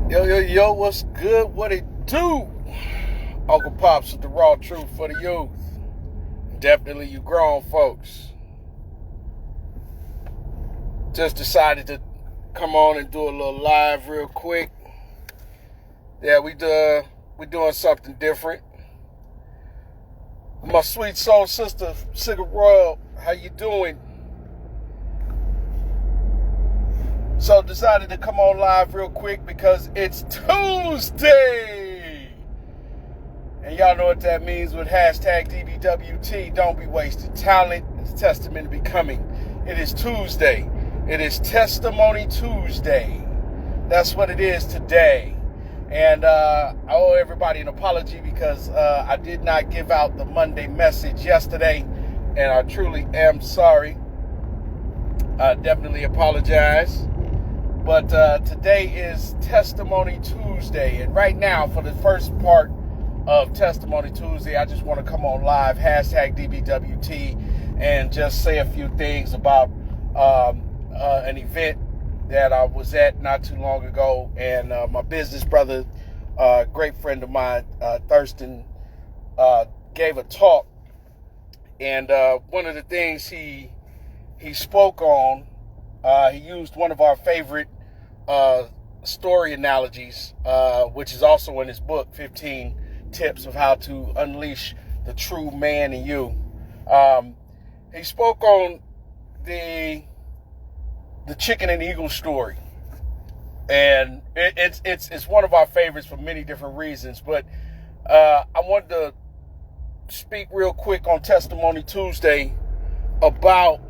Yo, what's good? What it do? Uncle Pops with the raw truth for the youth. Definitely you grown folks. Just decided to come on and do a little live real quick. Yeah, we doing something different. My sweet soul sister, Sigga Royal, how you doing? So decided to come on live real quick because it's Tuesday. And y'all know what that means with hashtag DBWT. Don't be wasted. Talent is a testament to becoming. It is Tuesday. It is Testimony Tuesday. That's what it is today. And I owe everybody an apology because I did not give out the Monday message yesterday. And I truly am sorry. I definitely apologize. But today is Testimony Tuesday. And right now, for the first part of Testimony Tuesday, I just want to come on live, hashtag DBWT, and just say a few things about an event that I was at not too long ago. And my business brother, great friend of mine, Thurston, gave a talk. And one of the things he spoke on, he used one of our favorite story analogies, which is also in his book, 15 Tips of How to Unleash the True Man in You. He spoke on the chicken and eagle story. And it's one of our favorites for many different reasons. But I wanted to speak real quick on Testimony Tuesday about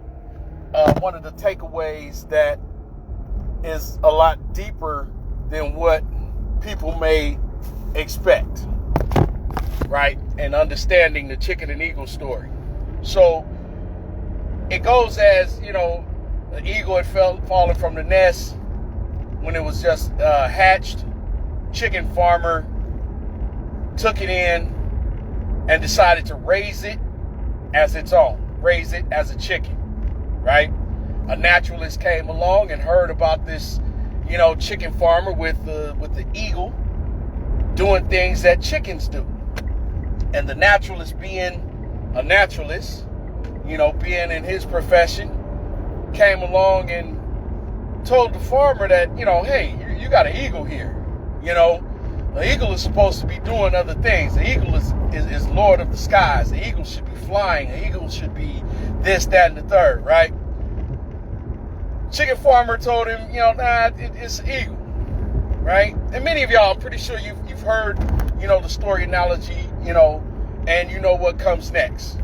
one of the takeaways that is a lot deeper than what people may expect, right? And understanding the chicken and eagle story. So it goes as, the eagle had fallen from the nest when it was just hatched. Chicken farmer took it in and decided to raise it as its own, raise it as a chicken, right? A naturalist came along and heard about this, chicken farmer with the eagle doing things that chickens do. And the naturalist, being a naturalist, being in his profession, came along and told the farmer that, hey, you got an eagle here. The eagle is supposed to be doing other things. The eagle is Lord of the skies. The eagle should be flying. The eagle should be this, that, and the third, right? Chicken farmer told him, it's an eagle, right? And many of y'all, I'm pretty sure you've heard, the story analogy, and you know what comes next.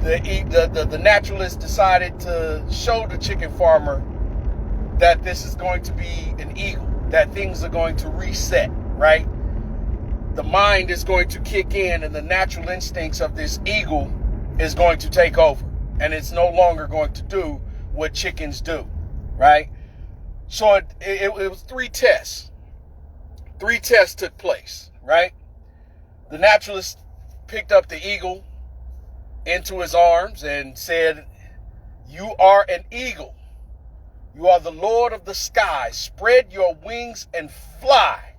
The naturalist decided to show the chicken farmer that this is going to be an eagle, that things are going to reset, right? The mind is going to kick in and the natural instincts of this eagle is going to take over. And it's no longer going to do what chickens do, right? So it was 3 tests. 3 tests took place, right? The naturalist picked up the eagle into his arms and said, "You are an eagle. You are the Lord of the skies. Spread your wings and fly."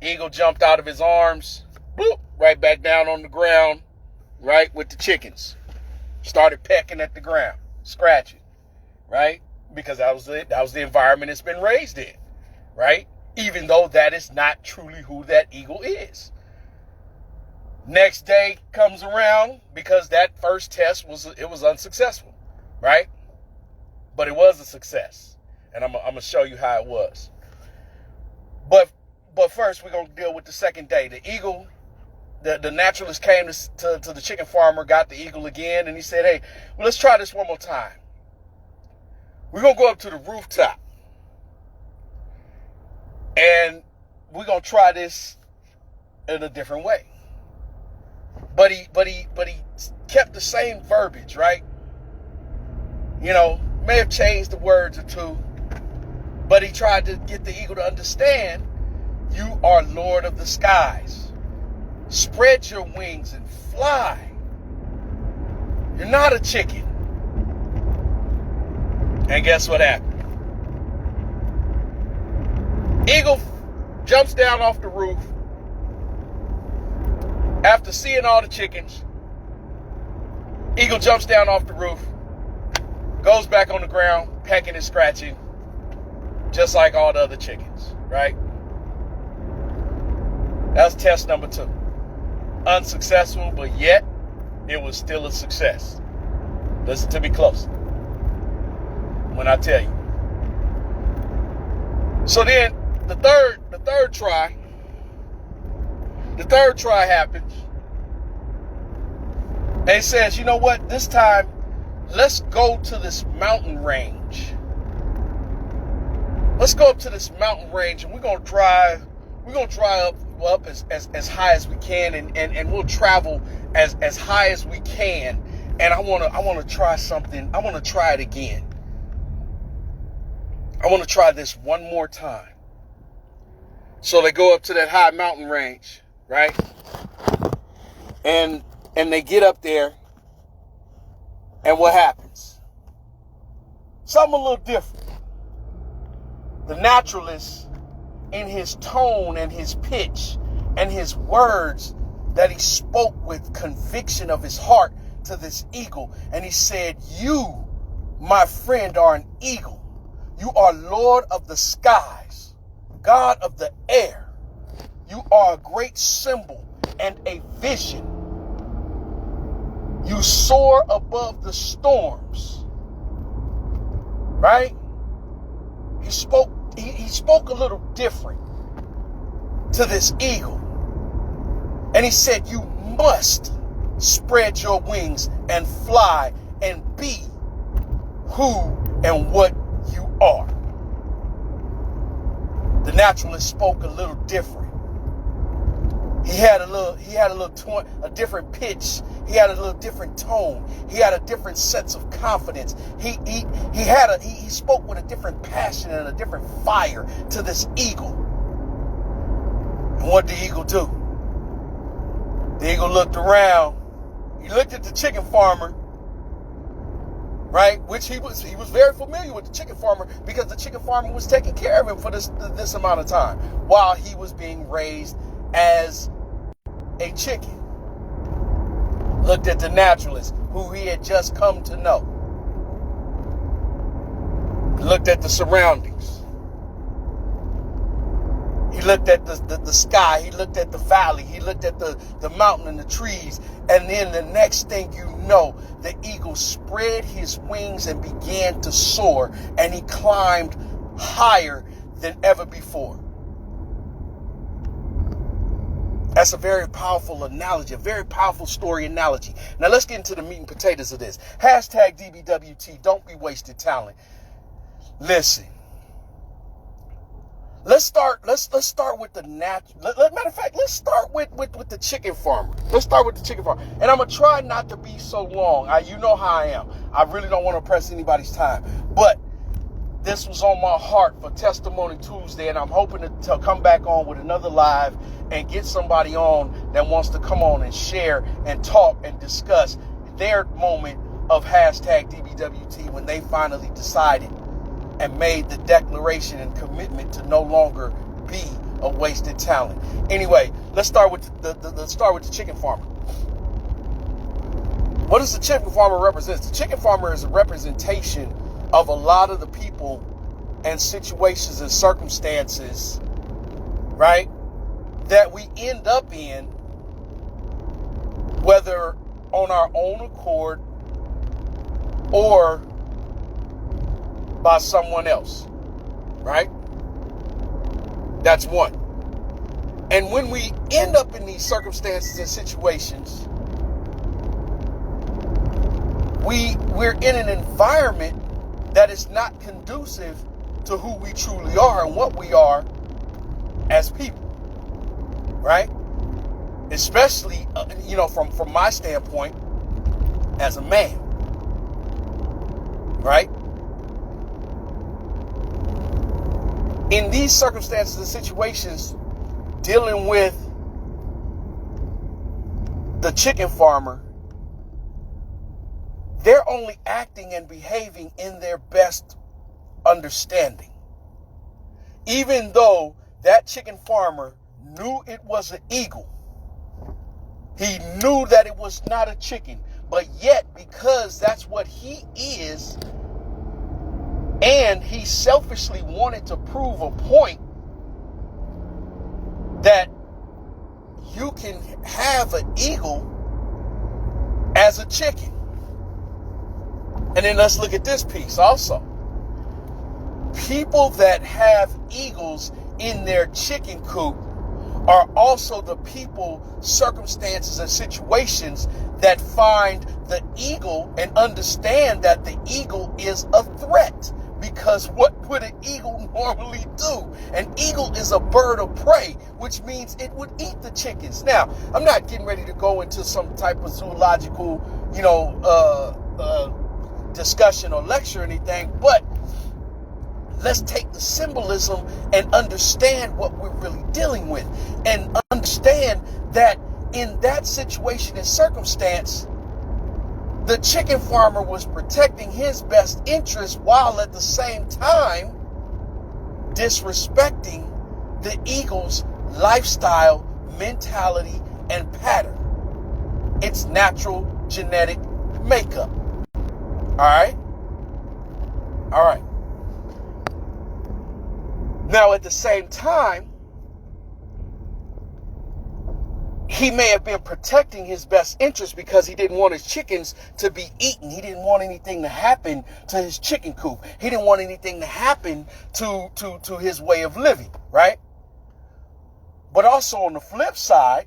Eagle jumped out of his arms, boop, right back down on the ground, right with the chickens. Started pecking at the ground, scratching, right? Because that was the environment it's been raised in, right? Even though that is not truly who that eagle is. Next day comes around because that first test was unsuccessful, right? But it was a success, and I'm gonna show you how it was. But first we're gonna deal with the second day. The eagle, the naturalist came to the chicken farmer, got the eagle again, and he said, "Hey, well, let's try this one more time. We're gonna go up to the rooftop, and we're gonna try this in a different way." But he kept the same verbiage, right? May have changed the words or two, but he tried to get the eagle to understand, you are Lord of the skies. Spread your wings and fly. You're not a chicken. And guess what happened? Eagle jumps down off the roof after seeing all the chickens. Eagle jumps down off the roof, goes back on the ground, pecking and scratching, just like all the other chickens, right? That's test number 2. Unsuccessful, but yet it was still a success. Listen to me close when I tell you. So then the third try happens. And he says, you know what? This time, let's go to this mountain range. Let's go up to this mountain range, and we're gonna drive up as high as we can, and we'll travel as high as we can. And I wanna try something. I wanna try it again. I wanna try this one more time. So they go up to that high mountain range, right? And they get up there, and what happens? Something a little different. The naturalist, in his tone and his pitch and his words that he spoke with conviction of his heart to this eagle, and he said, "You, my friend, are an eagle. You are Lord of the skies, God of the air. You are a great symbol and a vision. You soar above the storms." Right? He spoke a little different to this eagle. And he said, "You must spread your wings and fly and be who and what you are." The naturalist spoke a little different. He had a different pitch. He had a little different tone. He had a different sense of confidence. He spoke with a different passion and a different fire to this eagle. And what did the eagle do? The eagle looked around. He looked at the chicken farmer, right? Which he was very familiar with the chicken farmer, because the chicken farmer was taking care of him for this amount of time while he was being raised as a chicken. Looked at the naturalist, who he had just come to know. Looked at the surroundings. He looked at the sky. He looked at the valley. He looked at the mountain and the trees. And then the next thing you know, the eagle spread his wings and began to soar. And he climbed higher than ever before. That's a very powerful analogy, a very powerful story analogy. Now let's get into the meat and potatoes of this. Hashtag DBWT, don't be wasted talent. Listen. Let's start with the natural. Matter of fact, let's start with the chicken farmer. Let's start with the chicken farmer. And I'm going to try not to be so long. You know how I am. I really don't want to press anybody's time. But this was on my heart for Testimony Tuesday, and I'm hoping to come back on with another live and get somebody on that wants to come on and share and talk and discuss their moment of hashtag DBWT when they finally decided and made the declaration and commitment to no longer be a wasted talent. Anyway, let's start with the chicken farmer. What does the chicken farmer represent? The chicken farmer is a representation of a lot of the people and situations and circumstances, right, that we end up in, whether on our own accord or by someone else, right? That's one. And when we end up in these circumstances and situations, we're in an environment that is not conducive to who we truly are and what we are as people, right? Especially, from my standpoint as a man, right? In these circumstances and situations, dealing with the chicken farmer, they're only acting and behaving in their best understanding. Even though that chicken farmer knew it was an eagle, he knew that it was not a chicken, but yet because that's what he is, and he selfishly wanted to prove a point that you can have an eagle as a chicken. And then let's look at this piece also. People that have eagles in their chicken coop are also the people, circumstances, and situations that find the eagle and understand that the eagle is a threat. Because what would an eagle normally do? An eagle is a bird of prey, which means it would eat the chickens. Now, I'm not getting ready to go into some type of zoological, discussion or lecture or anything, but let's take the symbolism and understand what we're really dealing with, and understand that in that situation and circumstance, the chicken farmer was protecting his best interest while at the same time disrespecting the eagle's lifestyle, mentality, and pattern. Its natural genetic makeup. All right? All right. Now, at the same time, he may have been protecting his best interest because he didn't want his chickens to be eaten. He didn't want anything to happen to his chicken coop. He didn't want anything to happen to his way of living, right? But also on the flip side,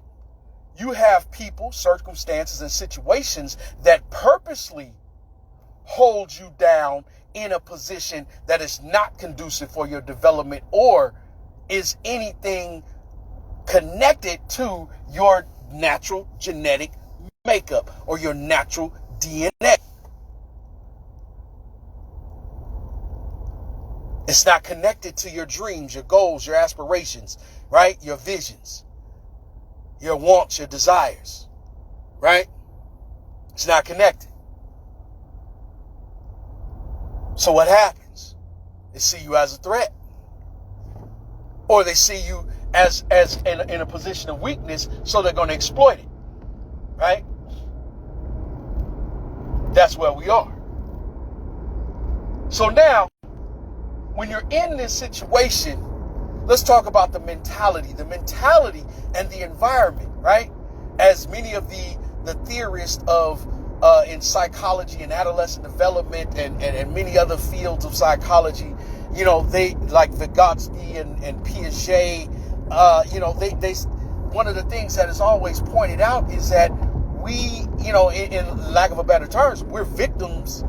you have people, circumstances, and situations that purposely hold you down in a position that is not conducive for your development or is anything connected to your natural genetic makeup or your natural DNA. It's not connected to your dreams, your goals, your aspirations, right? Your visions, your wants, your desires, right? It's not connected. So what happens? They see you as a threat, or they see you as in a position of weakness, so they're going to exploit it, right? That's where we are. So now, when you're in this situation, let's talk about the mentality and the environment, right? As many of the theorists of in psychology and adolescent development and many other fields of psychology, they like Vygotsky and Piaget, they one of the things that is always pointed out is that we, in lack of a better terms, we're victims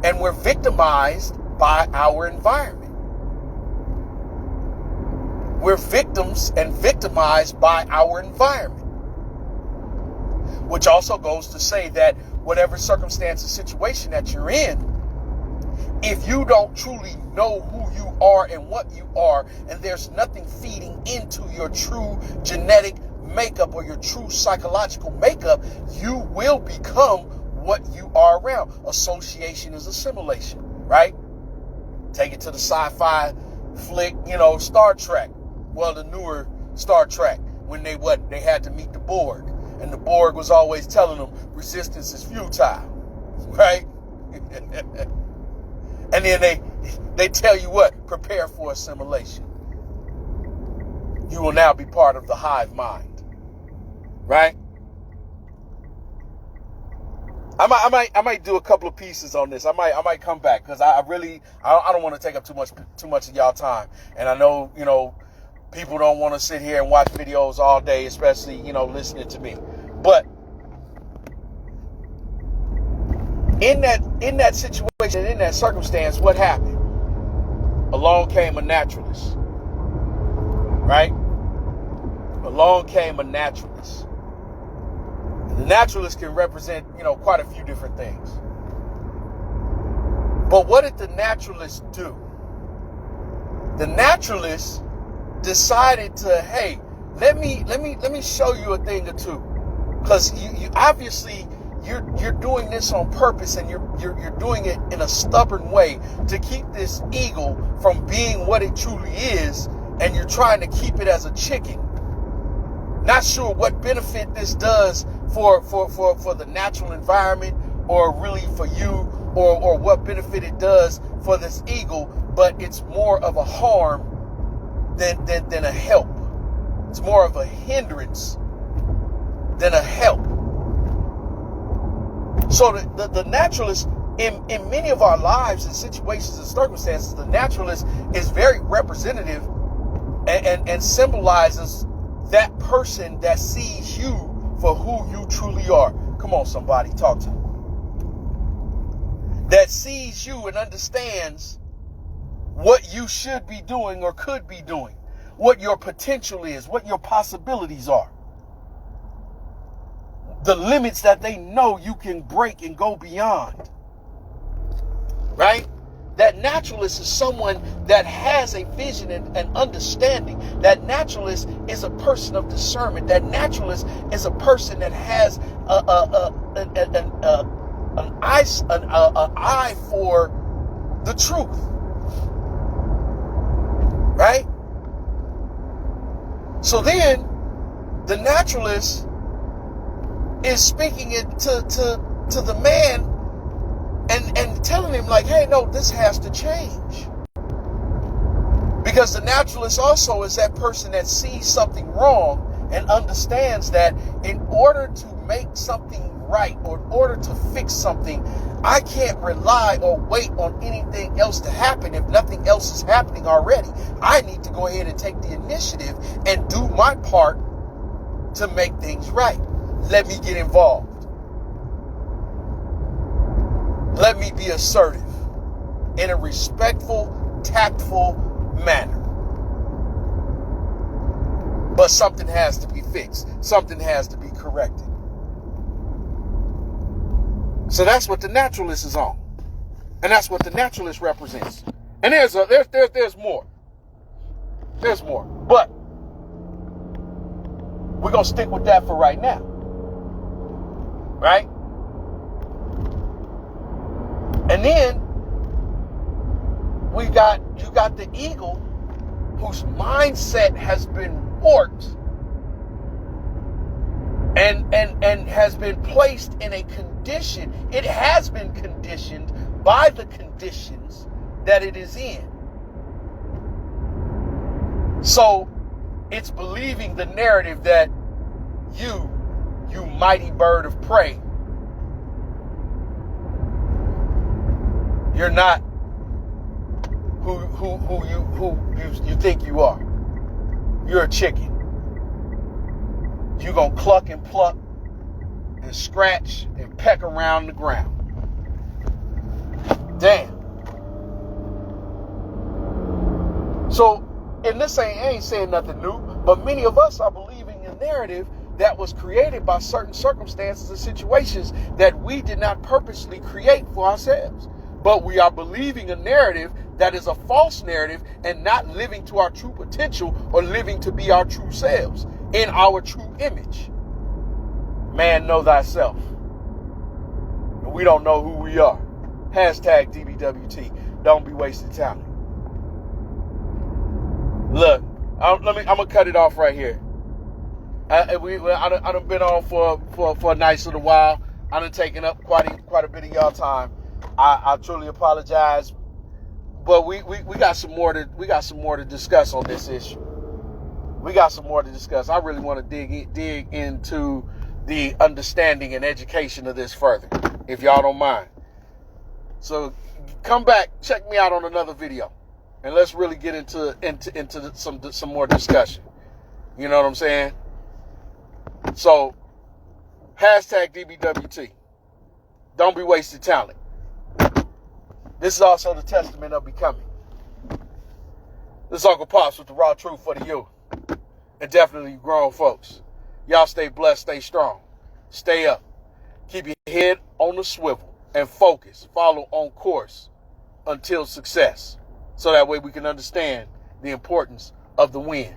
and we're victimized by our environment. We're victims and victimized by our environment. Which also goes to say that whatever circumstance or situation that you're in, if you don't truly know who you are and what you are, and there's nothing feeding into your true genetic makeup or your true psychological makeup, you will become what you are around. Association is assimilation, right? Take it to the sci-fi flick, Star Trek. Well, the newer Star Trek, when they had to meet the Borg. And the Borg was always telling them resistance is futile, right? And then they tell you what? Prepare for assimilation. You will now be part of the hive mind, right? I might do a couple of pieces on this. I might come back because I don't want to take up too much of y'all time. And I know, people don't want to sit here and watch videos all day, especially, listening to me. But in that situation, in that circumstance, what happened? Along came a naturalist, right? Along came a naturalist. The naturalist can represent, quite a few different things. But what did the naturalist do? The naturalist decided to, hey, let me show you a thing or two. Because you obviously, you're doing this on purpose, and you're doing it in a stubborn way to keep this eagle from being what it truly is, and you're trying to keep it as a chicken. Not sure what benefit this does for the natural environment, or really for you, or what benefit it does for this eagle, but it's more of a harm than a help. It's more of a hindrance than a help. So the naturalist, in many of our lives and situations and circumstances, the naturalist is very representative and symbolizes that person that sees you for who you truly are. Come on, somebody, talk to me. That sees you and understands what you should be doing or could be doing, what your potential is, what your possibilities are, the limits that they know you can break and go beyond, right? That naturalist is someone that has a vision and understanding. That naturalist is a person of discernment. That naturalist is a person that has an eye for the truth, right? So then the naturalist is speaking it to the man and telling him, like, hey, no, this has to change. Because the naturalist also is that person that sees something wrong and understands that in order to make something right, or in order to fix something, I can't rely or wait on anything else to happen if nothing else is happening already. I need to go ahead and take the initiative and do my part to make things right. Let me get involved. Let me be assertive in a respectful, tactful manner. But something has to be fixed. Something has to be corrected. So that's what the naturalist is on. And that's what the naturalist represents. And there's more. There's more. But we're going to stick with that for right now. Right? And then you got the eagle whose mindset has been warped and has been placed in a condition. It has been conditioned by the conditions that it is in. So it's believing the narrative that you mighty bird of prey, you're not who you think you are. You're a chicken. You're gonna cluck and pluck and scratch and peck around the ground. Damn. So, and this ain't saying nothing new, but many of us are believing a narrative that was created by certain circumstances and situations that we did not purposely create for ourselves. But we are believing a narrative that is a false narrative and not living to our true potential or living to be our true selves in our true image. Man, know thyself. We don't know who we are. Hashtag DBWT. Don't be wasting talent. Look, I'm gonna cut it off right here. I done been on for a nice little while. I done taken up quite a bit of y'all time. I truly apologize, but we got some more to discuss on this issue. We got some more to discuss. I really want to dig into the understanding and education of this further, if y'all don't mind. So come back, check me out on another video, and let's really get into some more discussion. You know what I'm saying? So hashtag DBWT. Don't be wasting talent. This is also the testament of becoming. This is Uncle Pops with the raw truth for the youth. And definitely grown folks. Y'all stay blessed, stay strong. Stay up. Keep your head on the swivel and focus. Follow on course until success. So that way we can understand the importance of the win.